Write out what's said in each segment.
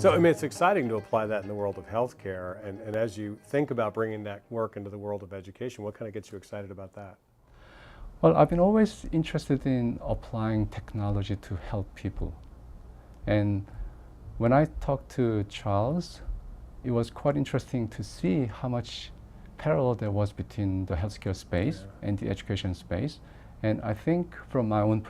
So, I mean, it's exciting to apply that in the world of healthcare. And as you think about bringing that work into the world of education, what kind of gets you excited about that? Well, I've been always interested in applying technology to help people. And when I talked to Charles, it was quite interesting to see how much parallel there was between the healthcare space and the education space. And I think from my own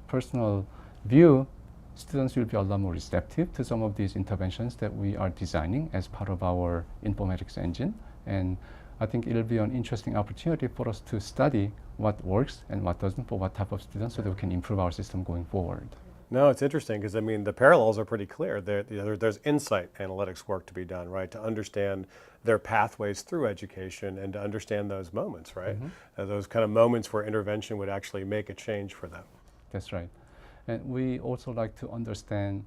personal view, students will be a lot more receptive to some of these interventions that we are designing as part of our informatics engine. And I think it'll be an interesting opportunity for us to study what works and what doesn't for what type of students so that we can improve our system going forward. No, it's interesting because I mean the parallels are pretty clear. There's insight analytics work to be done, right? To understand their pathways through education and to understand those moments, right? Those kind of moments where intervention would actually make a change for them. That's right. And we also like to understand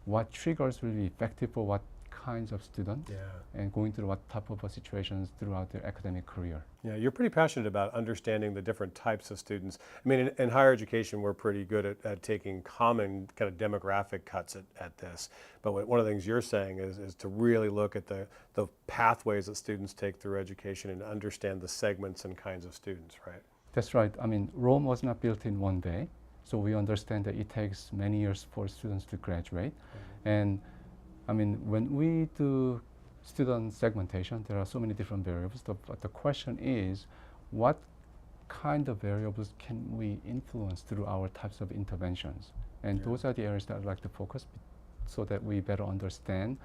what triggers will be effective for what kinds of students and going through what type of situations throughout their academic career. Yeah, you're pretty passionate about understanding the different types of students. I mean, in higher education, we're pretty good at taking common kind of demographic cuts at this. But one of the things you're saying is to really look at the pathways that students take through education and understand the segments and kinds of students, right? That's right. I mean, Rome was not built in one day. So we understand that it takes many years for students to graduate. And I mean, when we do student segmentation, there are so many different variables. But the question is, what kind of variables can we influence through our types of interventions? And those are the areas that I'd like to focus so that we better understand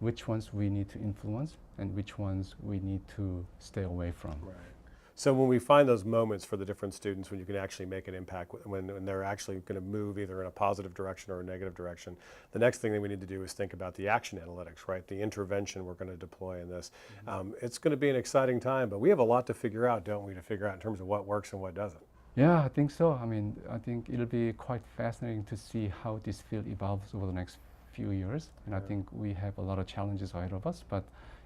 which ones we need to influence and which ones we need to stay away from. Right. So when we find those moments for the different students when you can actually make an impact, when they're actually going to move either in a positive direction or a negative direction, the next thing that we need to do is think about the action analytics, right? The intervention we're going to deploy in this. It's going to be an exciting time, but we have a lot to figure out, don't we, to figure out in terms of what works and what doesn't. Yeah, I think so. I mean, I think it'll be quite fascinating to see how this field evolves over the next few years. And I think we have a lot of challenges ahead of us, but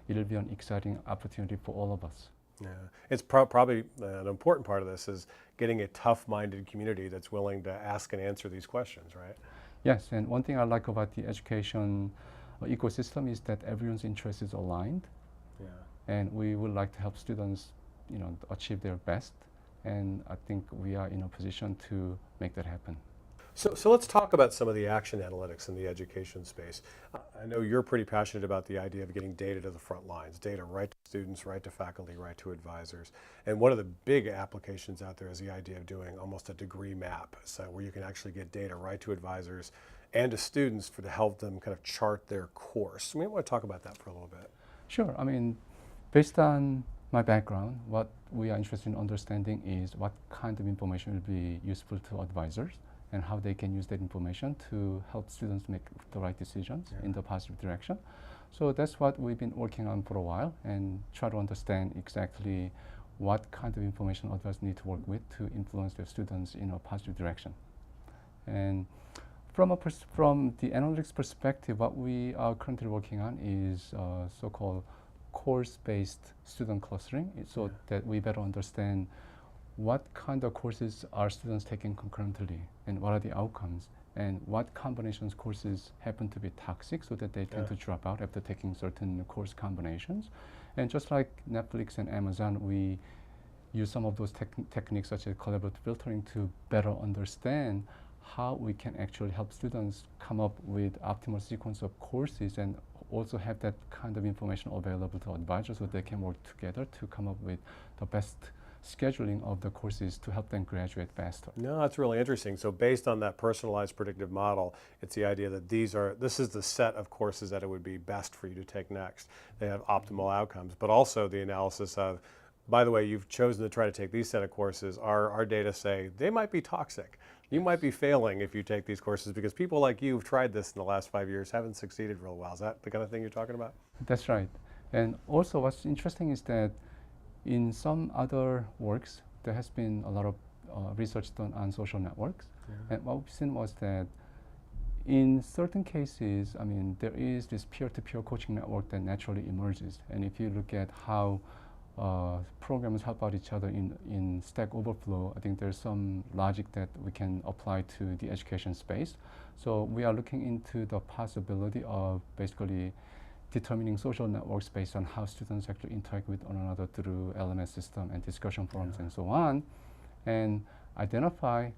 it'll be an exciting opportunity for all of us. Yeah, it's probably an important part of this is getting a tough-minded community that's willing to ask and answer these questions, right? Yes, and one thing I like about the education ecosystem is that everyone's interest is aligned. Yeah. And we would like to help students, achieve their best. And I think we are in a position to make that happen. So let's talk about some of the action analytics in the education space. I know you're pretty passionate about the idea of getting data to the front lines, data right to students, right to faculty, right to advisors. And one of the big applications out there is the idea of doing almost a degree map, so where you can actually get data right to advisors and to students to help them kind of chart their course. We want to talk about that for a little bit. Sure. I mean, based on my background, what we are interested in understanding is what kind of information will be useful to advisors and how they can use that information to help students make the right decisions in the positive direction. So that's what we've been working on for a while and try to understand exactly what kind of information advisors need to work with to influence their students in a positive direction. And from the analytics perspective, what we are currently working on is so-called course-based student clustering, so that we better understand what kind of courses are students taking concurrently and what are the outcomes and what combinations courses happen to be toxic so that they tend to drop out after taking certain course combinations. And just like Netflix and Amazon, we use some of those techniques such as collaborative filtering to better understand how we can actually help students come up with optimal sequence of courses and also have that kind of information available to advisors so they can work together to come up with the best scheduling of the courses to help them graduate faster. No, that's really interesting. So based on that personalized predictive model, it's the idea that this is the set of courses that it would be best for you to take next. They have optimal outcomes, but also the analysis of, by the way, you've chosen to try to take these set of courses. Our data say they might be toxic. You might be failing if you take these courses because people like you who've tried this in the last 5 years haven't succeeded real well. Is that the kind of thing you're talking about? That's right. And also what's interesting is that in some other works, there has been a lot of research done on social networks. And what we've seen was that in certain cases, I mean, there is this peer-to-peer coaching network that naturally emerges. And if you look at how programs help out each other in Stack Overflow, I think there's some logic that we can apply to the education space. So we are looking into the possibility of basically determining social networks based on how students actually interact with one another through LMS system and discussion forums and so on, and identify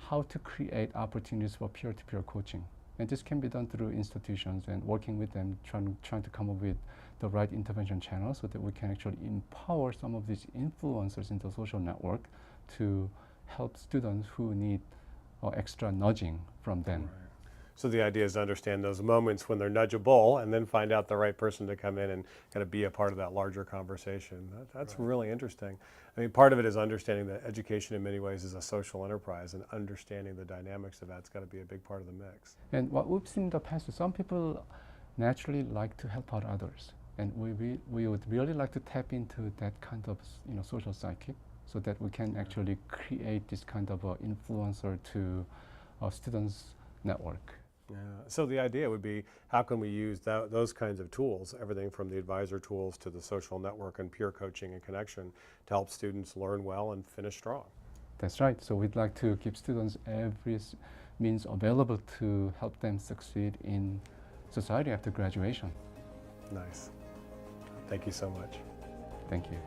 how to create opportunities for peer-to-peer coaching. And this can be done through institutions and working with them, trying to come up with the right intervention channels so that we can actually empower some of these influencers in the social network to help students who need extra nudging from them. Right. So the idea is to understand those moments when they're nudgeable and then find out the right person to come in and kind of be a part of that larger conversation. That's Right. really interesting. I mean, part of it is understanding that education in many ways is a social enterprise, and understanding the dynamics of that's got to be a big part of the mix. And what we've seen in the past is some people naturally like to help out others. And we would really like to tap into that kind of social psychic so that we can actually create this kind of influencer to students' network. Yeah. So the idea would be, how can we use those kinds of tools, everything from the advisor tools to the social network and peer coaching and connection, to help students learn well and finish strong? That's right. So we'd like to give students every means available to help them succeed in society after graduation. Nice. Thank you so much. Thank you.